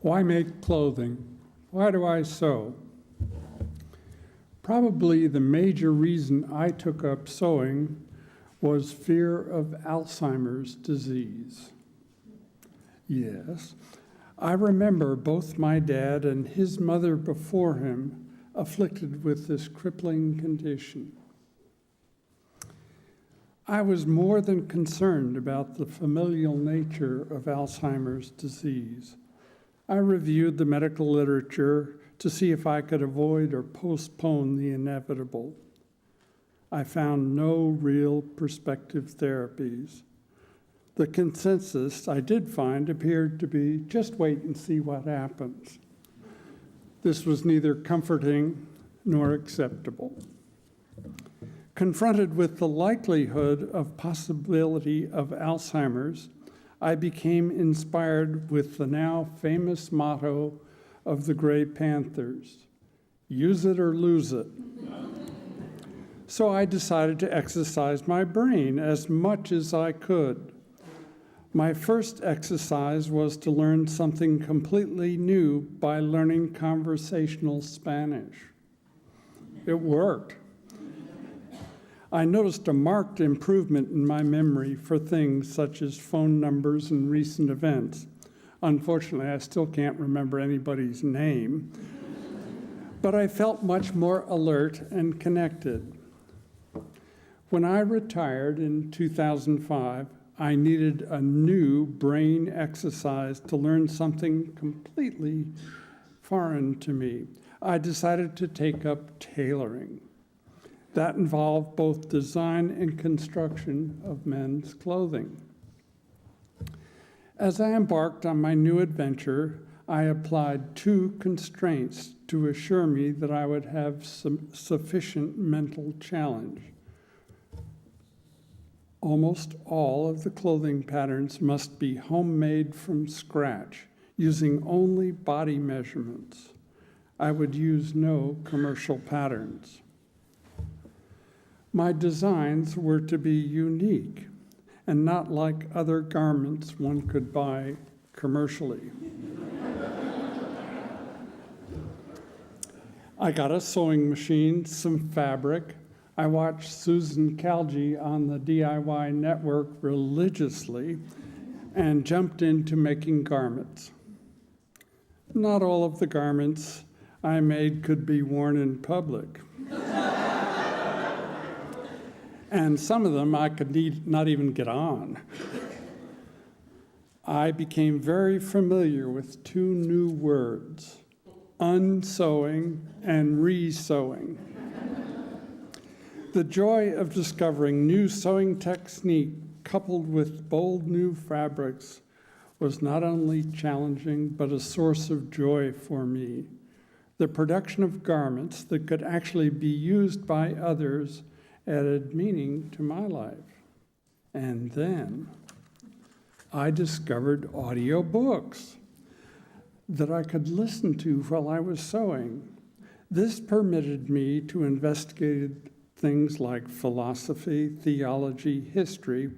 Why make clothing? Why do I sew? Probably the major reason I took up sewing was fear of Alzheimer's disease. Yes, I remember both my dad and his mother before him afflicted with this crippling condition. I was more than concerned about the familial nature of Alzheimer's disease. I reviewed the medical literature to see if I could avoid or postpone the inevitable. I found no real prospective therapies. The consensus I did find appeared to be just wait and see what happens. This was neither comforting nor acceptable. Confronted with the likelihood of possibility of Alzheimer's, I became inspired with the now famous motto of the Gray Panthers, use it or lose it. So I decided to exercise my brain as much as I could. My first exercise was to learn something completely new by learning conversational Spanish. It worked. I noticed a marked improvement in my memory for things such as phone numbers and recent events. Unfortunately, I still can't remember anybody's name, but I felt much more alert and connected. When I retired in 2005, I needed a new brain exercise to learn something completely foreign to me. I decided to take up tailoring. That involved both design and construction of men's clothing. As I embarked on my new adventure, I applied two constraints to assure me that I would have some sufficient mental challenge. Almost all of the clothing patterns must be homemade from scratch, using only body measurements. I would use no commercial patterns. My designs were to be unique and not like other garments one could buy commercially. I got a sewing machine, some fabric. I watched Susan Calgi on the DIY network religiously and jumped into making garments. Not all of the garments I made could be worn in public. And some of them I could not even get on. I became very familiar with two new words, unsewing and re-sewing. The joy of discovering new sewing technique coupled with bold new fabrics was not only challenging, but a source of joy for me. The production of garments that could actually be used by others added meaning to my life. And then I discovered audiobooks that I could listen to while I was sewing. This permitted me to investigate things like philosophy, theology, history,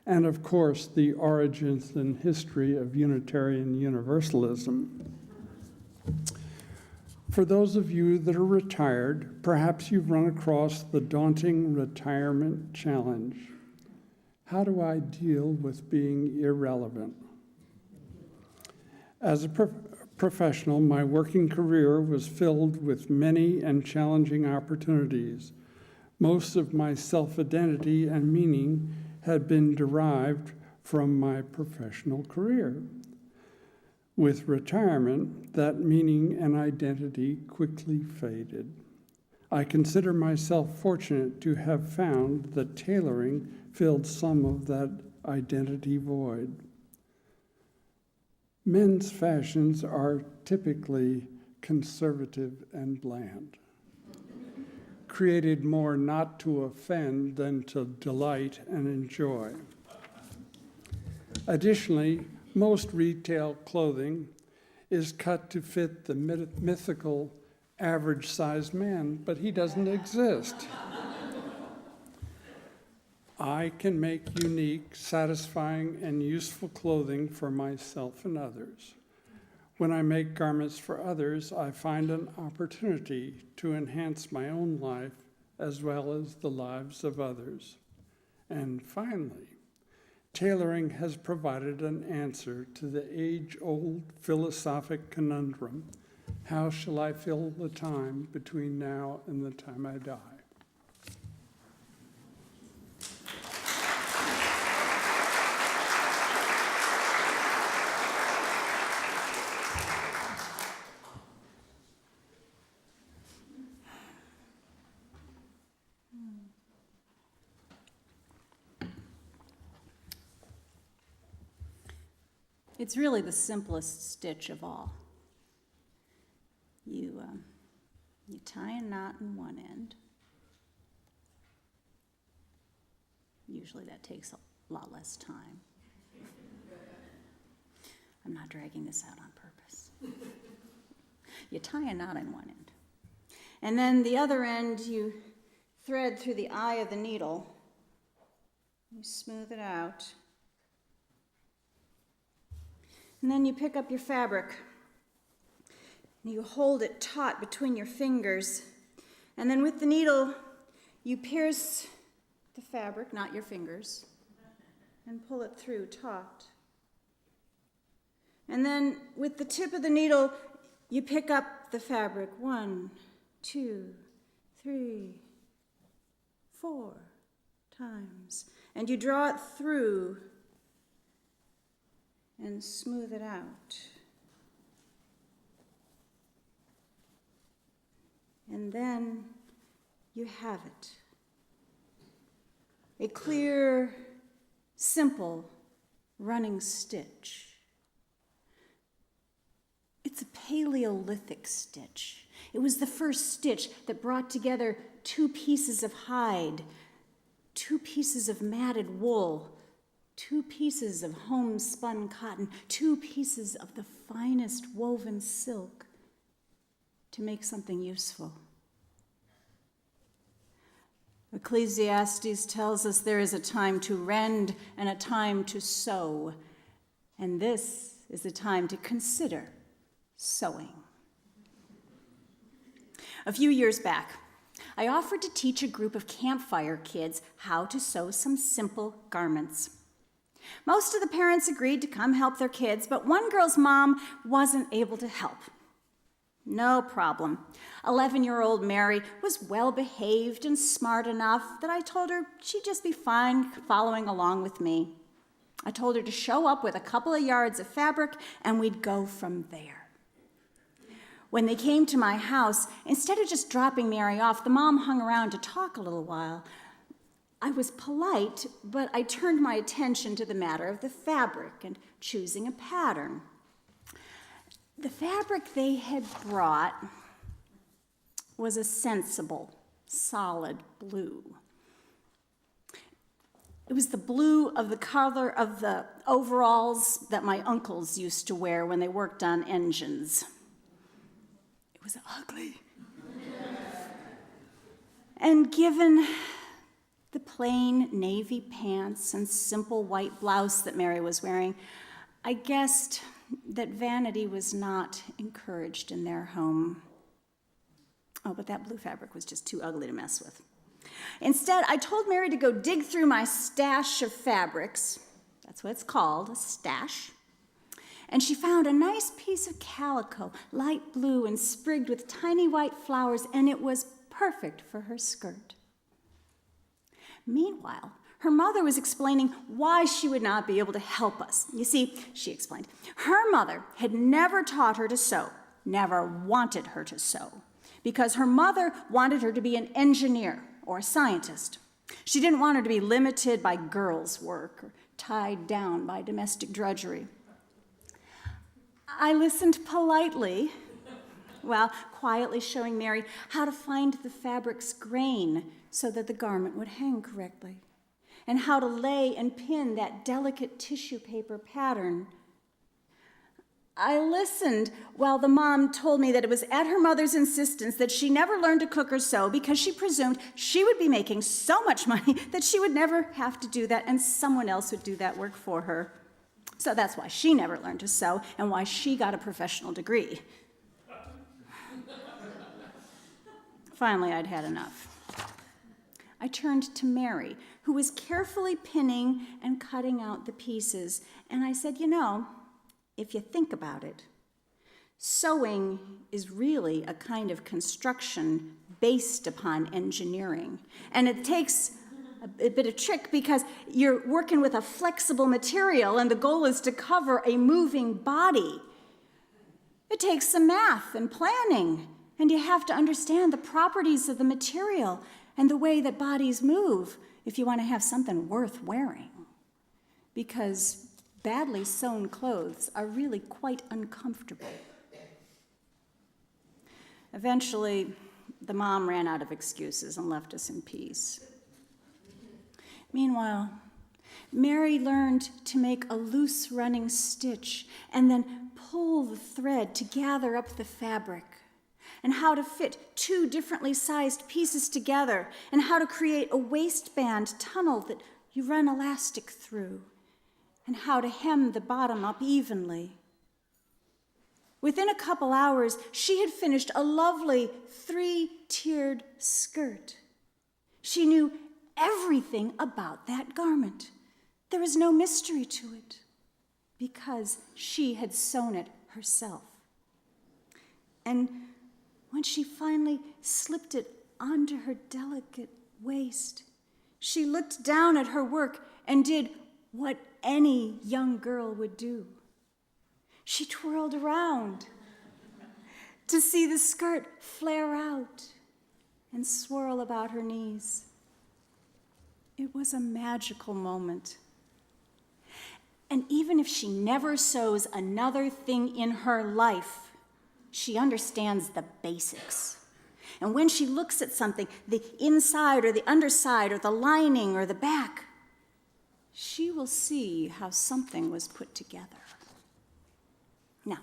and of course, the origins and history of Unitarian Universalism. For those of you that are retired, perhaps you've run across the daunting retirement challenge. How do I deal with being irrelevant? As a professional, my working career was filled with many and challenging opportunities. Most of my self-identity and meaning had been derived from my professional career. With retirement, that meaning and identity quickly faded. I consider myself fortunate to have found that tailoring filled some of that identity void. Men's fashions are typically conservative and bland, created more not to offend than to delight and enjoy. Additionally, most retail clothing is cut to fit the mythical average-sized man, but he doesn't exist. I can make unique, satisfying, and useful clothing for myself and others. When I make garments for others, I find an opportunity to enhance my own life as well as the lives of others. And finally, tailoring has provided an answer to the age-old philosophic conundrum: how shall I fill the time between now and the time I die? It's really the simplest stitch of all. You tie a knot in one end. Usually that takes a lot less time. I'm not dragging this out on purpose. You tie a knot in one end. And then the other end you thread through the eye of the needle. You smooth it out. And then you pick up your fabric, and you hold it taut between your fingers, and then with the needle, you pierce the fabric, not your fingers, and pull it through taut. And then with the tip of the needle, you pick up the fabric 1, 2, 3, 4 times, and you draw it through and smooth it out. And then you have it. A clear, simple running stitch. It's a Paleolithic stitch. It was the first stitch that brought together 2 pieces of hide, 2 pieces of matted wool, 2 pieces of homespun cotton, 2 pieces of the finest woven silk to make something useful. Ecclesiastes tells us there is a time to rend and a time to sow, and this is a time to consider sewing. A few years back, I offered to teach a group of campfire kids how to sew some simple garments. Most of the parents agreed to come help their kids, but one girl's mom wasn't able to help. No problem. 11-year-old Mary was well-behaved and smart enough that I told her she'd just be fine following along with me. I told her to show up with a couple of yards of fabric, and we'd go from there. When they came to my house, instead of just dropping Mary off, the mom hung around to talk a little while. I was polite, but I turned my attention to the matter of the fabric and choosing a pattern. The fabric they had brought was a sensible, solid blue. It was the blue of the color of the overalls that my uncles used to wear when they worked on engines. It was ugly. And given the plain navy pants and simple white blouse that Mary was wearing, I guessed that vanity was not encouraged in their home. Oh, but that blue fabric was just too ugly to mess with. Instead, I told Mary to go dig through my stash of fabrics. That's what it's called, a stash. And she found a nice piece of calico, light blue and sprigged with tiny white flowers, and it was perfect for her skirt. Meanwhile, her mother was explaining why she would not be able to help us. You see, she explained, her mother had never taught her to sew, never wanted her to sew, because her mother wanted her to be an engineer or a scientist. She didn't want her to be limited by girls' work or tied down by domestic drudgery. I listened politely, while quietly showing Mary how to find the fabric's grain so that the garment would hang correctly, and how to lay and pin that delicate tissue paper pattern. I listened while the mom told me that it was at her mother's insistence that she never learned to cook or sew because she presumed she would be making so much money that she would never have to do that and someone else would do that work for her. So that's why she never learned to sew and why she got a professional degree. Finally, I'd had enough. I turned to Mary, who was carefully pinning and cutting out the pieces, and I said, you know, if you think about it, sewing is really a kind of construction based upon engineering. And it takes a bit of trick because you're working with a flexible material and the goal is to cover a moving body. It takes some math and planning, and you have to understand the properties of the material and the way that bodies move if you want to have something worth wearing. Because badly sewn clothes are really quite uncomfortable. Eventually, the mom ran out of excuses and left us in peace. Meanwhile, Mary learned to make a loose running stitch and then pull the thread to gather up the fabric, and how to fit two differently sized pieces together, and how to create a waistband tunnel that you run elastic through, and how to hem the bottom up evenly. Within a couple hours, she had finished a lovely 3-tiered skirt. She knew everything about that garment. There was no mystery to it, because she had sewn it herself. And when she finally slipped it onto her delicate waist, she looked down at her work and did what any young girl would do. She twirled around to see the skirt flare out and swirl about her knees. It was a magical moment. And even if she never sews another thing in her life, she understands the basics. And when she looks at something, the inside or the underside or the lining or the back, she will see how something was put together. Now,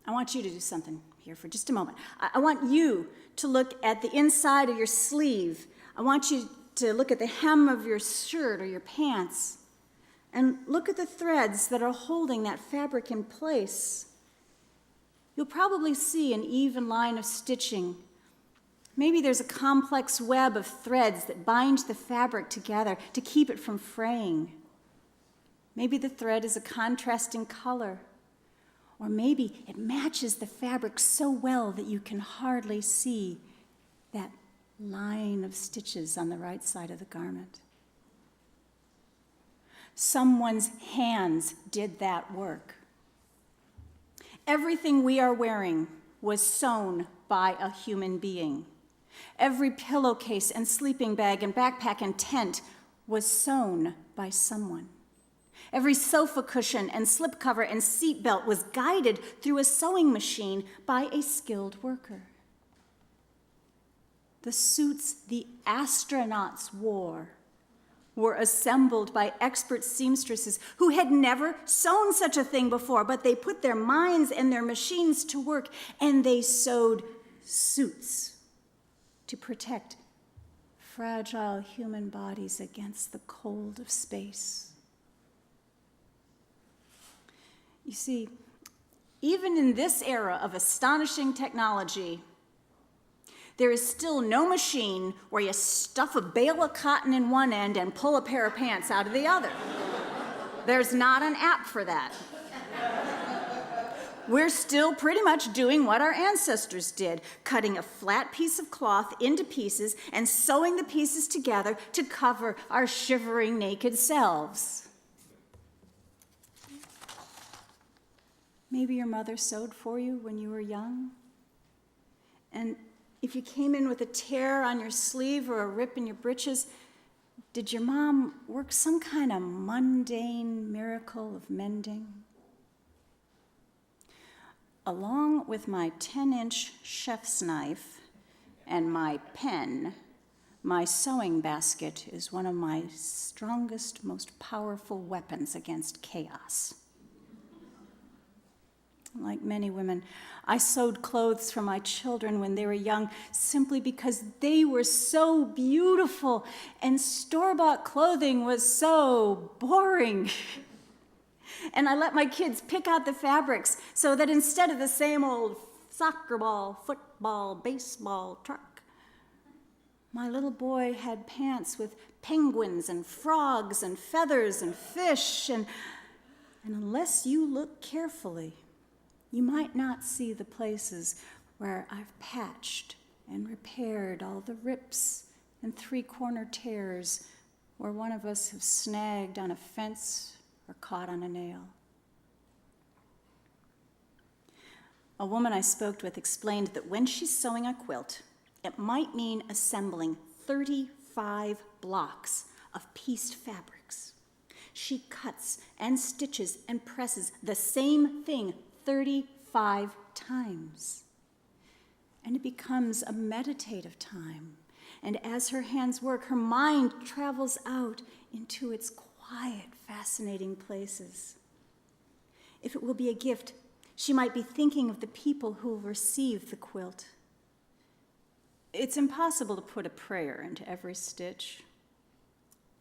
I want you to do something here for just a moment. I want you to look at the inside of your sleeve. I want you to look at the hem of your shirt or your pants, and look at the threads that are holding that fabric in place. You'll probably see an even line of stitching. Maybe there's a complex web of threads that bind the fabric together to keep it from fraying. Maybe the thread is a contrasting color. Or maybe it matches the fabric so well that you can hardly see that line of stitches on the right side of the garment. Someone's hands did that work. Everything we are wearing was sewn by a human being. Every pillowcase and sleeping bag and backpack and tent was sewn by someone. Every sofa cushion and slipcover and seatbelt was guided through a sewing machine by a skilled worker. The suits the astronauts wore were assembled by expert seamstresses who had never sewn such a thing before, but they put their minds and their machines to work, and they sewed suits to protect fragile human bodies against the cold of space. You see, even in this era of astonishing technology, there is still no machine where you stuff a bale of cotton in one end and pull a pair of pants out of the other. There's not an app for that. We're still pretty much doing what our ancestors did, cutting a flat piece of cloth into pieces and sewing the pieces together to cover our shivering naked selves. Maybe your mother sewed for you when you were young, and if you came in with a tear on your sleeve or a rip in your breeches, did your mom work some kind of mundane miracle of mending? Along with my 10-inch chef's knife and my pen, my sewing basket is one of my strongest, most powerful weapons against chaos. Like many women, I sewed clothes for my children when they were young simply because they were so beautiful and store-bought clothing was so boring. And I let my kids pick out the fabrics so that instead of the same old soccer ball, football, baseball, truck, my little boy had pants with penguins and frogs and feathers and fish, and unless you look carefully, you might not see the places where I've patched and repaired all the rips and three-corner tears where one of us have snagged on a fence or caught on a nail. A woman I spoke with explained that when she's sewing a quilt, it might mean assembling 35 blocks of pieced fabrics. She cuts and stitches and presses the same thing 35 times. And it becomes a meditative time. And as her hands work, her mind travels out into its quiet, fascinating places. If it will be a gift, she might be thinking of the people who will receive the quilt. It's impossible to put a prayer into every stitch.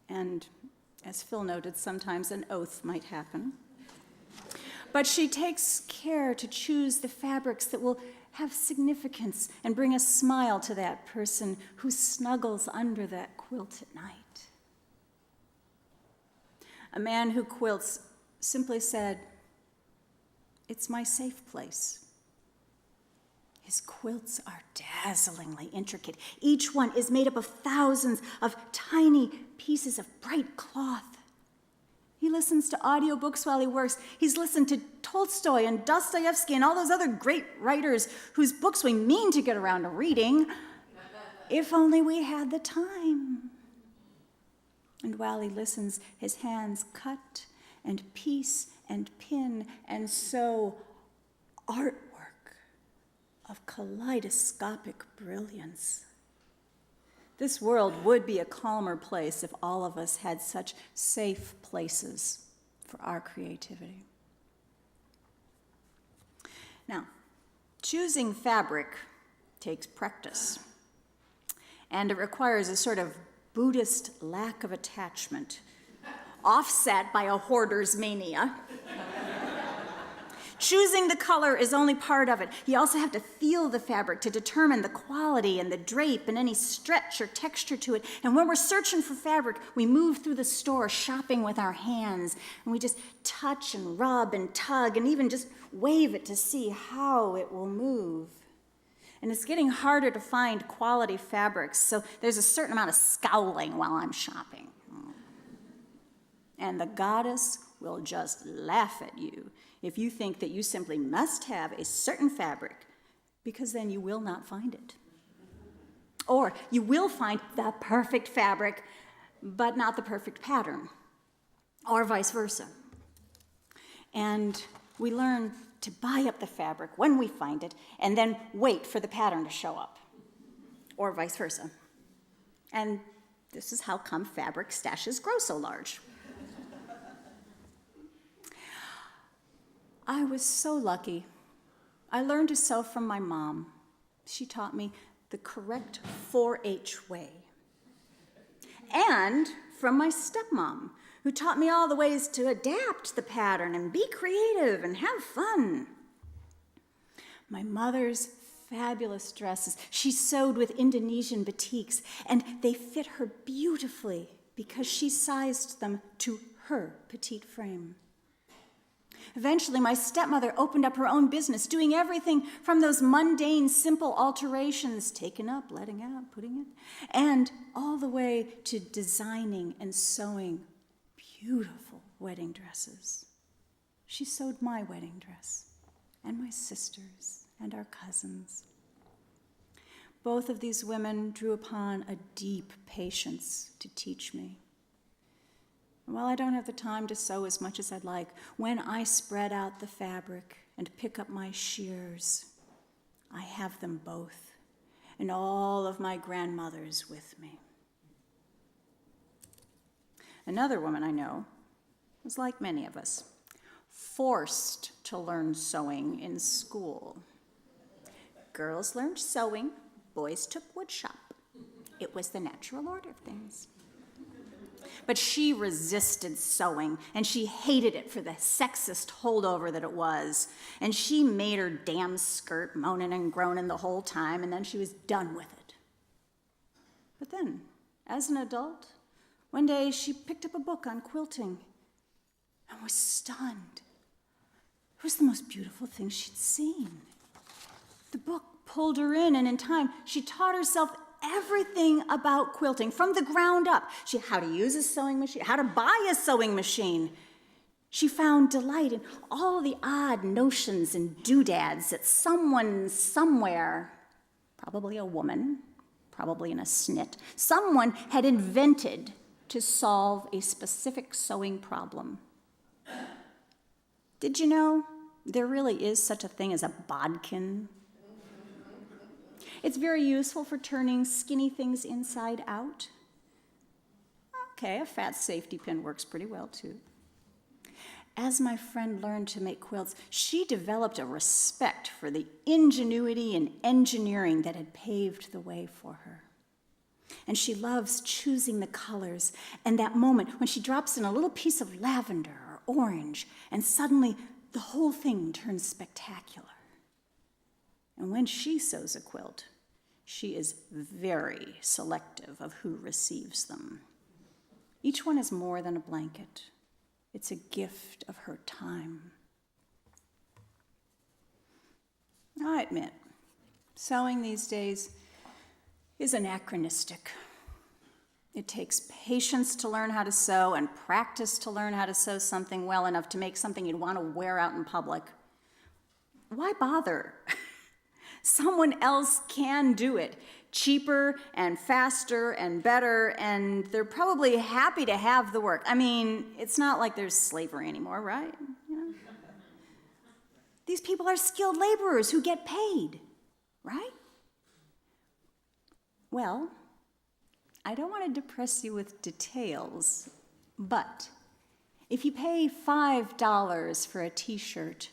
And as Phil noted, sometimes an oath might happen. But she takes care to choose the fabrics that will have significance and bring a smile to that person who snuggles under that quilt at night. A man who quilts simply said, "It's my safe place." His quilts are dazzlingly intricate. Each one is made up of thousands of tiny pieces of bright cloth. He listens to audiobooks while he works. He's listened to Tolstoy and Dostoevsky and all those other great writers whose books we mean to get around to reading, if only we had the time. And while he listens, his hands cut and piece and pin and sew artwork of kaleidoscopic brilliance. This world would be a calmer place if all of us had such safe places for our creativity. Now, choosing fabric takes practice, and it requires a sort of Buddhist lack of attachment, offset by a hoarder's mania. Choosing the color is only part of it. You also have to feel the fabric to determine the quality and the drape and any stretch or texture to it. And when we're searching for fabric, we move through the store shopping with our hands, and we just touch and rub and tug and even just wave it to see how it will move. And it's getting harder to find quality fabrics, so there's a certain amount of scowling while I'm shopping. And the goddess will just laugh at you if you think that you simply must have a certain fabric, because then you will not find it. Or you will find the perfect fabric, but not the perfect pattern, or vice versa. And we learn to buy up the fabric when we find it, and then wait for the pattern to show up, or vice versa. And this is how come fabric stashes grow so large. I was so lucky. I learned to sew from my mom. She taught me the correct 4-H way. And from my stepmom, who taught me all the ways to adapt the pattern and be creative and have fun. My mother's fabulous dresses, she sewed with Indonesian batiks, and they fit her beautifully because she sized them to her petite frame. Eventually, my stepmother opened up her own business, doing everything from those mundane, simple alterations, taking up, letting out, putting it, and all the way to designing and sewing beautiful wedding dresses. She sewed my wedding dress, and my sister's, and our cousins. Both of these women drew upon a deep patience to teach me. While I don't have the time to sew as much as I'd like, when I spread out the fabric and pick up my shears, I have them both and all of my grandmothers with me. Another woman I know was like many of us, forced to learn sewing in school. Girls learned sewing, boys took woodshop. It was the natural order of things. But she resisted sewing, and she hated it for the sexist holdover that it was. And she made her damn skirt moaning and groaning the whole time, and then she was done with it. But then, as an adult, one day she picked up a book on quilting and was stunned. It was the most beautiful thing she'd seen. The book pulled her in, and in time, she taught herself everything about quilting from the ground up. How to use a sewing machine, how to buy a sewing machine. She found delight in all the odd notions and doodads that someone somewhere, probably a woman, probably in a snit, someone had invented to solve a specific sewing problem. Did you know there really is such a thing as a bodkin? It's very useful for turning skinny things inside out. Okay, a fat safety pin works pretty well too. As my friend learned to make quilts, she developed a respect for the ingenuity and engineering that had paved the way for her. And she loves choosing the colors and that moment when she drops in a little piece of lavender or orange and suddenly the whole thing turns spectacular. And when she sews a quilt, she is very selective of who receives them. Each one is more than a blanket. It's a gift of her time. I admit, sewing these days is anachronistic. It takes patience to learn how to sew and practice to learn how to sew something well enough to make something you'd want to wear out in public. Why bother? Someone else can do it cheaper and faster and better, and they're probably happy to have the work. I mean, it's not like there's slavery anymore, right? You know? These people are skilled laborers who get paid, right? Well, I don't want to depress you with details, but if you pay $5 for a t-shirt,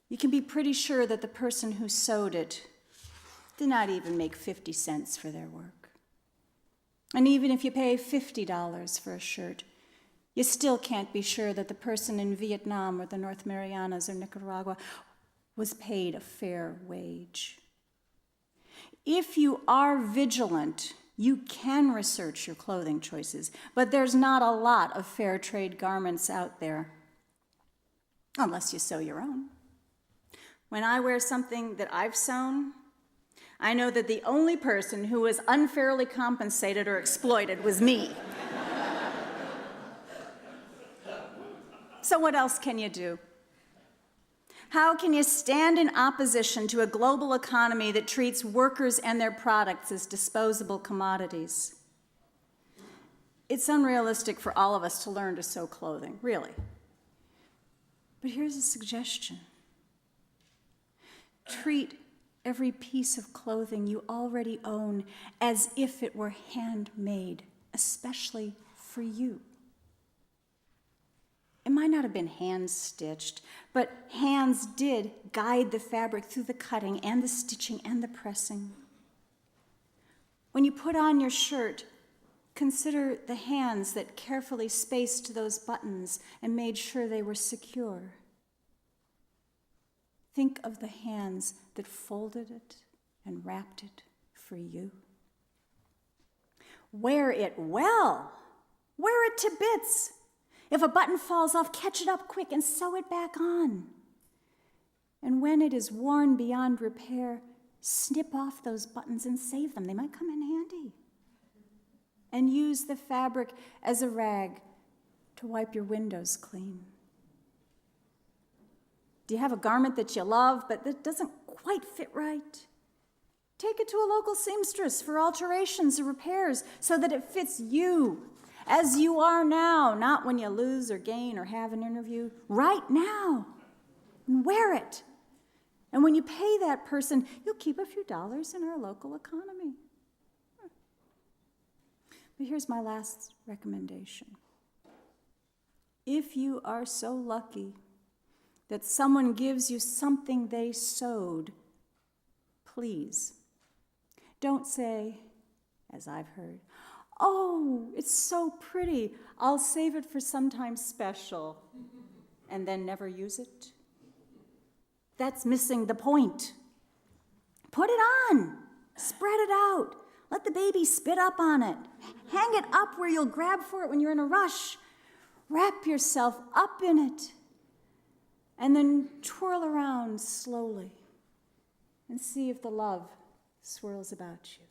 you can be pretty sure that the person who sewed it did not even make 50 cents for their work. And even if you pay $50 for a shirt, you still can't be sure that the person in Vietnam or the North Marianas or Nicaragua was paid a fair wage. If you are vigilant, you can research your clothing choices, but there's not a lot of fair trade garments out there, unless you sew your own. When I wear something that I've sewn, I know that the only person who was unfairly compensated or exploited was me. So what else can you do? How can you stand in opposition to a global economy that treats workers and their products as disposable commodities? It's unrealistic for all of us to learn to sew clothing, really. But here's a suggestion. Treat every piece of clothing you already own as if it were handmade, especially for you. It might not have been hand-stitched, but hands did guide the fabric through the cutting and the stitching and the pressing. When you put on your shirt, consider the hands that carefully spaced those buttons and made sure they were secure. Think of the hands that folded it and wrapped it for you. Wear it well. Wear it to bits. If a button falls off, catch it up quick and sew it back on. And when it is worn beyond repair, snip off those buttons and save them. They might come in handy. And use the fabric as a rag to wipe your windows clean. Do you have a garment that you love, but that doesn't quite fit right? Take it to a local seamstress for alterations or repairs so that it fits you as you are now, not when you lose or gain or have an interview, right now. And wear it. And when you pay that person, you'll keep a few dollars in our local economy. But here's my last recommendation. If you are so lucky that someone gives you something they sewed, please don't say, as I've heard, Oh, it's so pretty. I'll save it for sometime special. And then never use it? That's missing the point. Put it on. Spread it out. Let the baby spit up on it. Hang it up where you'll grab for it when you're in a rush. Wrap yourself up in it. And then twirl around slowly and see if the love swirls about you.